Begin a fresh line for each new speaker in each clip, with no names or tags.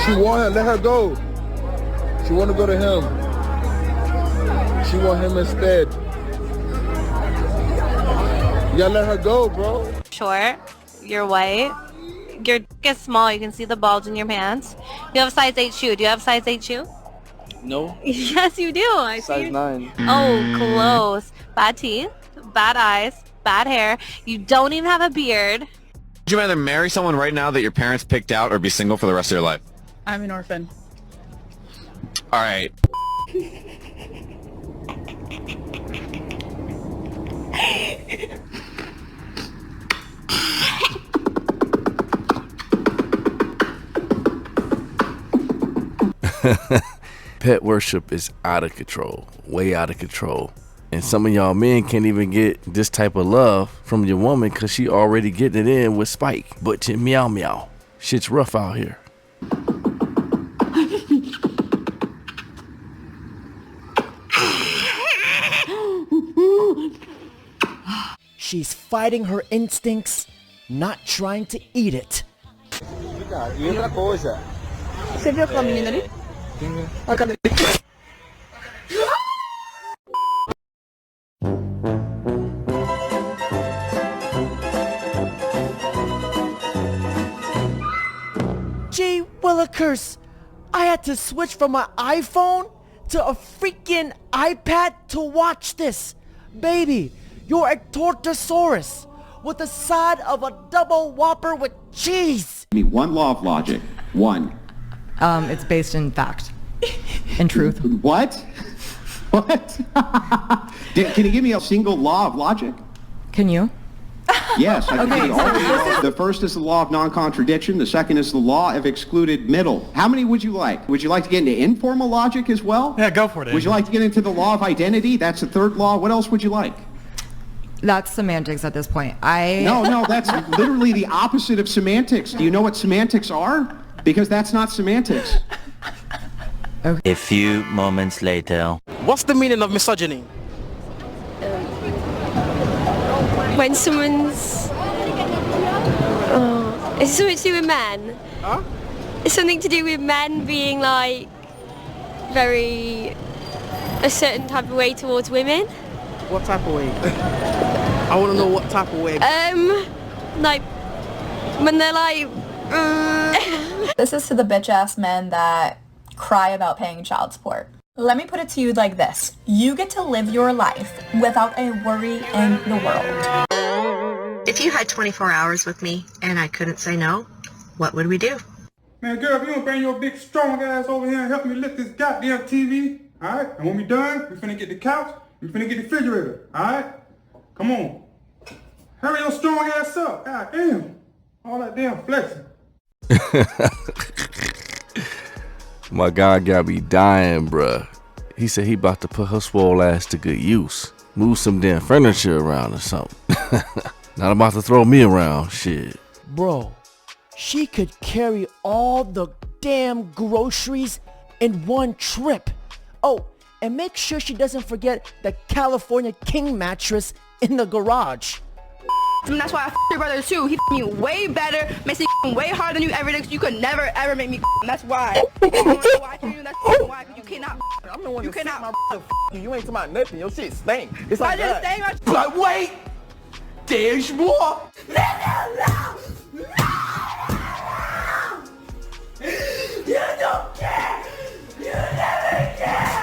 She want him. Let her go. She want to go to him. She want him instead. You gotta let her go, bro.
Short. You're white. Your dick is small. You can see the bulge in your pants. You have a size 8 shoe. Do you have a size 8 shoe?
No.
Yes, you do. I
Size
see.
9.
Oh, close. Bad teeth, bad eyes, bad hair. You don't even have a beard.
Would you rather marry someone right now that your parents picked out or be single for the rest of your life?
I'm an orphan.
All right.
Pet worship is out of control, way out of control. And some of y'all men can't even get this type of love from your woman because she already getting it in with Spike. But to meow meow, shit's rough out here.
She's fighting her instincts, not trying to eat it. Gee willikers, I had to switch from my iPhone to a freaking iPad to watch this. Baby, you're a tortosaurus with the side of a double whopper with cheese.
Give me one law of logic. One.
It's based in fact and truth.
What? What? Can you give me a single law of logic?
Can you?
Yes, I can
Okay,
give you
so
all
this
the laws.
is-
The first is the law of non-contradiction. The second is the law of excluded middle. How many would you like? Would you like to get into informal logic as well?
Yeah, go for it.
Would you like to get into the law of identity? That's the third law. What else would you like?
That's semantics at this point.
No, that's literally the opposite of semantics. Do you know what semantics are? Because that's not semantics.
A few moments later.
What's the meaning of misogyny?
When someone's... Oh, it's something to do with men.
Huh?
It's something to do with men being like very a certain type of way towards women.
What type of way? I want to know what type of way.
Like when they're like...
This is to the bitch-ass men that cry about paying child support. Let me put it to you like this. You get to live your life without a worry in the world.
If you had 24 hours with me and I couldn't say no, what would we do?
Man, girl, if you don't bring your big strong ass over here and help me lift this goddamn TV, alright? And when we done, we finna get the couch, we finna get the refrigerator, alright? Come on. Hurry your strong ass up. God damn. All that damn flexing.
My God got me dying, bruh. He said he about to put her swole ass to good use. Move some damn furniture around or something. Not about to throw me around, shit.
Bro, she could carry all the damn groceries in one trip. Oh, and make sure she doesn't forget the California King mattress in the garage.
And that's why I f*** your brother too. He f*** me way better, makes me f*** way harder than you ever did. You could never ever make me f***. That's why. You know why I can't do that? Why? Because you cannot f***.
I'm the one
You
that
cannot
my brother f*** you. You ain't talking about nothing. Your shit stink. It's
I
like
just
that.
saying
But wait! There's more! You don't care! You never care!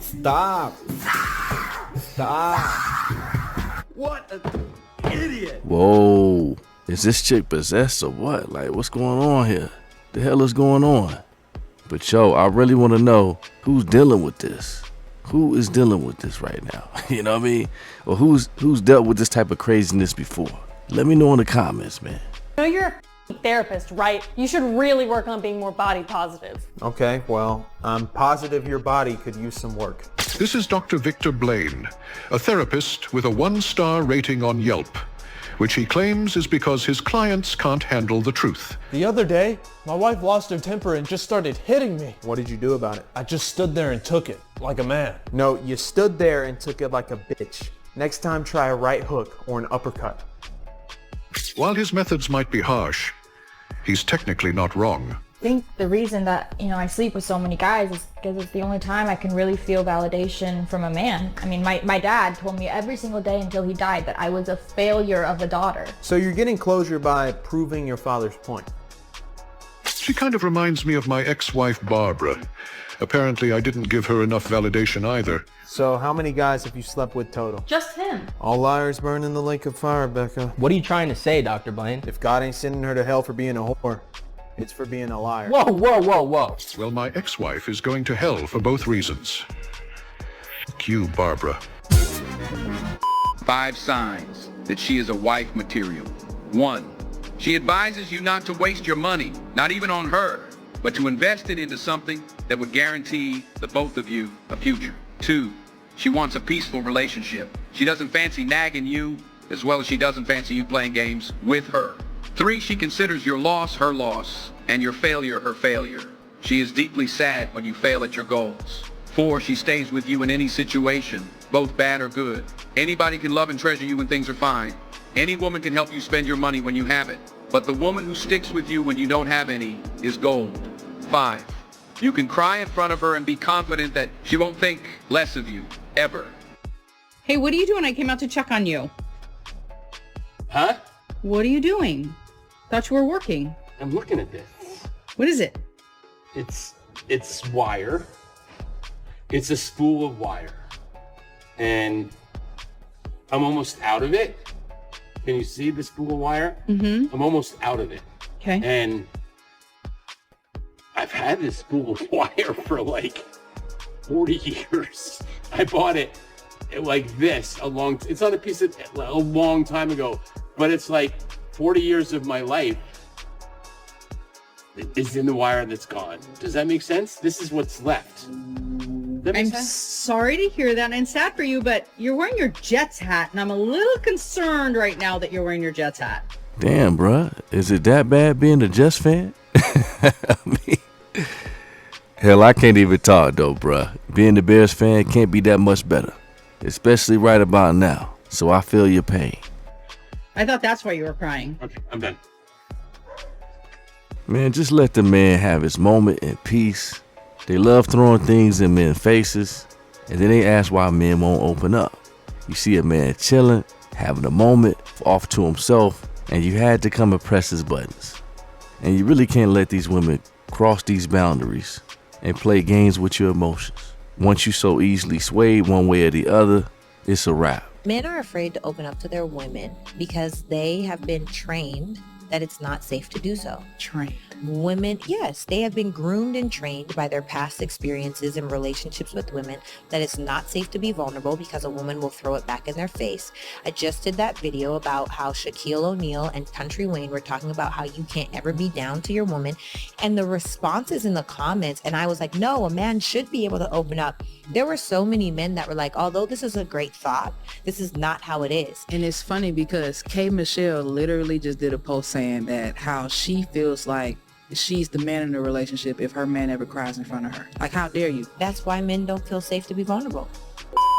Stop. Stop. What an idiot.
Whoa. Is this chick possessed or what? Like, what's going on here? The hell is going on? But yo, I really want to know who's dealing with this. Who is dealing with this right now? You know what I mean? Or who's dealt with this type of craziness before? Let me know in the comments, man.
You know, you're a therapist, right? You should really work on being more body positive.
Okay, well, I'm positive your body could use some work.
This is Dr. Victor Blaine, a therapist with a 1-star rating on Yelp. which he claims is because his clients can't handle the truth.
The other day, my wife lost her temper and just started hitting me.
What did you do about it?
I just stood there and took it, like a man.
No, you stood there and took it like a bitch. Next time, try a right hook or an uppercut.
While his methods might be harsh, he's technically not wrong.
I think the reason that, I sleep with so many guys is because it's the only time I can really feel validation from a man. I mean, my dad told me every single day until he died that I was a failure of a daughter.
So you're getting closure by proving your father's point.
She kind of reminds me of my ex-wife, Barbara. Apparently, I didn't give her enough validation either.
So how many guys have you slept with total?
Just him.
All liars burn in the lake of fire, Becca.
What are you trying to say, Dr. Blaine?
If God ain't sending her to hell for being a whore, it's for being a liar.
Whoa, whoa, whoa, whoa.
Well, my ex-wife is going to hell for both reasons. Fuck you, Barbara.
5 signs that she is a wife material. 1. She advises you not to waste your money, not even on her, but to invest it into something that would guarantee the both of you a future. 2. She wants a peaceful relationship. She doesn't fancy nagging you as well as she doesn't fancy you playing games with her. 3, she considers your loss her loss and your failure her failure. She is deeply sad when you fail at your goals. 4, she stays with you in any situation, both bad or good. Anybody can love and treasure you when things are fine. Any woman can help you spend your money when you have it. But the woman who sticks with you when you don't have any is gold. 5, you can cry in front of her and be confident that she won't think less of you, ever.
Hey, what are you doing? I came out to check on you.
Huh?
What are you doing? Thought you were working.
I'm looking at this.
What is it?
It's wire. It's a spool of wire. And I'm almost out of it. Can you see the spool of wire?
Mm-hmm.
I'm almost out of it.
Okay.
And I've had this spool of wire for like 40 years. I bought it like this it's on a piece of a long time ago, but it's like 40 years of my life is in the wire that's gone. Does that make sense? This is what's left.
I'm sorry to hear that, and sad for you, but you're wearing your Jets hat, and I'm a little concerned right now that you're wearing your Jets hat.
Damn, bruh. Is it that bad being a Jets fan? I mean, hell, I can't even talk, though, bruh. Being a Bears fan can't be that much better, especially right about now. So I feel your pain.
I thought that's why you were crying.
Okay, I'm done.
Man, just let the man have his moment in peace. They love throwing things in men's faces, and then they ask why men won't open up. You see a man chilling, having a moment off to himself, and you had to come and press his buttons. And you really can't let these women cross these boundaries and play games with your emotions. Once you so easily swayed one way or the other, it's a wrap.
Men are afraid to open up to their women because they have been trained that it's not safe to do so.
Trained.
Women, yes, they have been groomed and trained by their past experiences and relationships with women that it's not safe to be vulnerable because a woman will throw it back in their face. I just did that video about how Shaquille O'Neal and Country Wayne were talking about how you can't ever be down to your woman, and the responses in the comments, and I was like, no, a man should be able to open up. There were so many men that were like, although this is a great thought, this is not how it is.
And it's funny because K. Michelle literally just did a post saying that how she feels like she's the man in the relationship if her man ever cries in front of her. Like, how dare you?
That's why men don't feel safe to be vulnerable.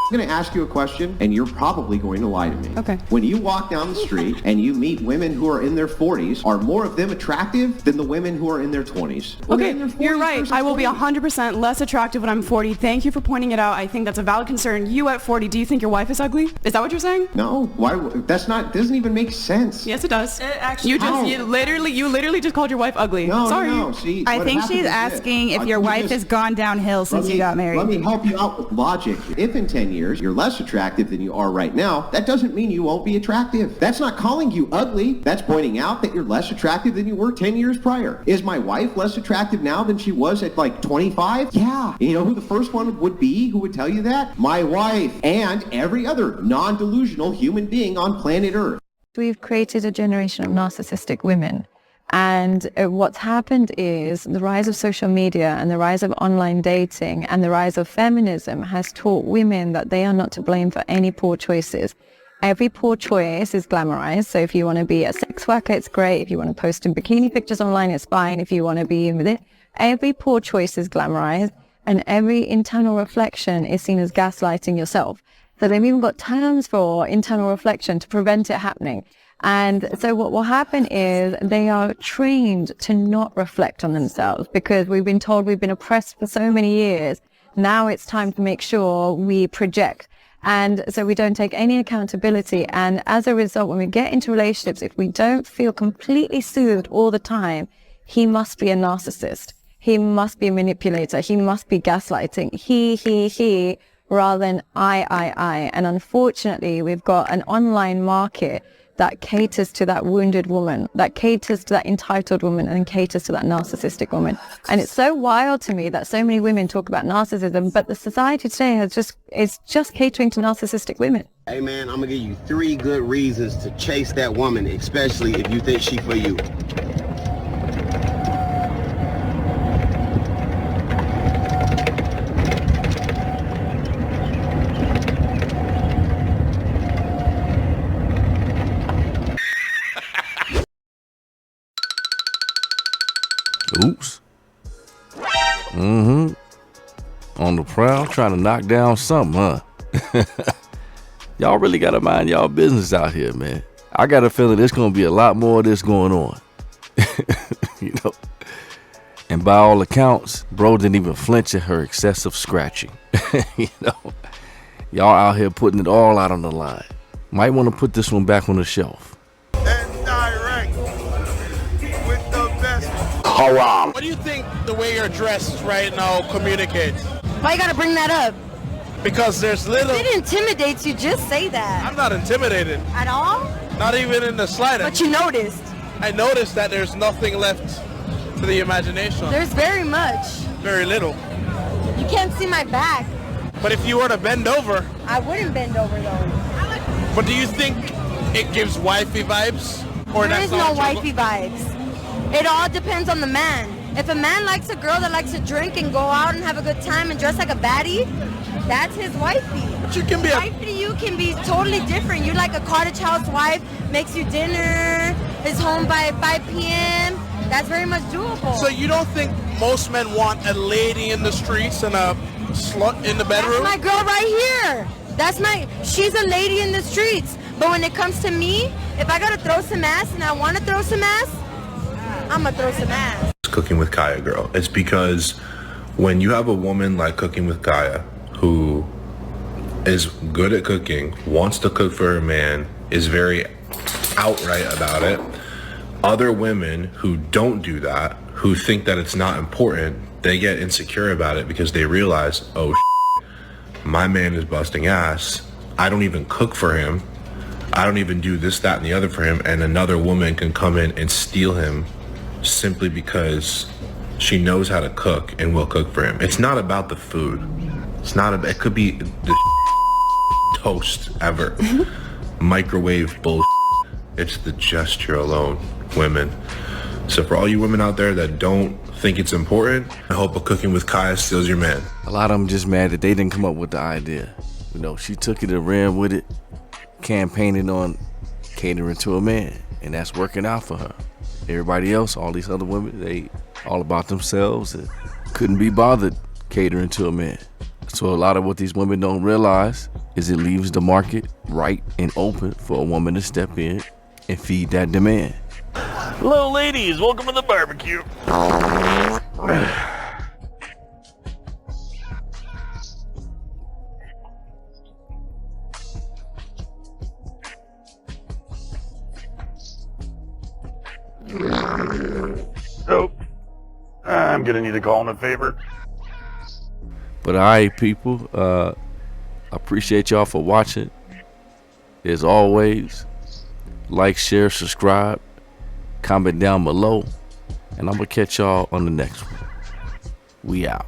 I'm going to ask you a question, and you're probably going to lie to me.
Okay.
When you walk down the street and you meet women who are in their 40s, are more of them attractive than the women who are in their 20s?
Okay, you're right. I will be 100% less attractive when I'm 40. Thank you for pointing it out. I think that's a valid concern. You at 40, do you think your wife is ugly? Is that what you're saying?
No. Why? That's not. Doesn't even make sense.
Yes, it does.
Actually,
you literally just called your wife ugly.
No,
Sorry.
no. See,
I
what
think
happens
she's
is
asking
this.
if your wife
Just-
has gone downhill since you got married.
Let me help you out with logic. If in 10 years you're less attractive than you are right now, that doesn't mean you won't be attractive. That's not calling you ugly. That's pointing out that you're less attractive than you were 10 years prior. Is my wife less attractive now than she was at like 25? Yeah. You know who the first one would be who would tell you that? My wife and every other non-delusional human being on planet Earth.
We've created a generation of narcissistic women. And what's happened is the rise of social media and the rise of online dating and the rise of feminism has taught women that they are not to blame for any poor choices. Every poor choice is glamorized. So if you want to be a sex worker, it's great. If you want to post in bikini pictures online, it's fine. If you want to be in with it, every poor choice is glamorized, and every internal reflection is seen as gaslighting yourself. So they've even got terms for internal reflection to prevent it happening. And so what will happen is they are trained to not reflect on themselves because we've been told we've been oppressed for so many years. Now it's time to make sure we project. And so we don't take any accountability. And as a result, when we get into relationships, if we don't feel completely soothed all the time, he must be a narcissist. He must be a manipulator. He must be gaslighting. He, rather than I. And unfortunately, we've got an online market that caters to that wounded woman, that caters to that entitled woman, and caters to that narcissistic woman. And it's so wild to me that so many women talk about narcissism, but the society today is just catering to narcissistic women.
Hey man, I'm gonna give you 3 good reasons to chase that woman, especially if you think she for you.
Oops. On the prowl, trying to knock down something, huh? Y'all really gotta mind y'all business out here, man. I got a feeling there's gonna be a lot more of this going on. You know? And by all accounts, bro didn't even flinch at her excessive scratching. You know? Y'all out here putting it all out on the line. Might want to put this one back on the shelf.
Haram. What do you think the way you're dressed right now communicates?
Why you gotta bring that up?
Because there's little...
If it intimidates you, just say that.
I'm not intimidated.
At all?
Not even in the slightest.
But you noticed.
I noticed that there's nothing left to the imagination.
There's very much.
Very little.
You can't see my back.
But if you were to bend over...
I wouldn't bend over though.
But do you think it gives wifey vibes? Or
There is no wifey vibes. It all depends on the man. If a man likes a girl that likes to drink and go out and have a good time and dress like a baddie, that's his wifey.
But you can be
wifey to you can be totally different. You like a cottage housewife, makes you dinner, is home by 5 p.m. That's very much doable.
So you don't think most men want a lady in the streets and a slut in the bedroom?
That's my girl right here. She's a lady in the streets. But when it comes to me, if I gotta throw some ass and I wanna throw some ass, I'm gonna throw some ass.
Cooking with Kaya girl. It's because when you have a woman like Cooking with Kaya who is good at cooking, wants to cook for her man, is very outright about it, other women who don't do that, who think that it's not important, they get insecure about it because they realize, oh my man is busting ass, I don't even cook for him, I don't even do this, that, and the other for him, and another woman can come in and steal him simply because she knows how to cook and will cook for him. It's not about the food. It's not about, it could be the toast ever. Microwave bullshit. It's the gesture alone, women. So for all you women out there that don't think it's important, I hope a Cooking with Kaya steals your man.
A lot of them just mad that they didn't come up with the idea. You know, she took it and ran with it, campaigning on catering to a man, and that's working out for her. Everybody else, all these other women, they all about themselves and couldn't be bothered catering to a man. So a lot of what these women don't realize is it leaves the market right and open for a woman to step in and feed that demand.
Hello ladies, welcome to the barbecue. Oh, I'm gonna need to call in a favor.
But all right, people, I appreciate y'all for watching. As always, like, share, subscribe, comment down below, and I'm gonna catch y'all on the next one. We out.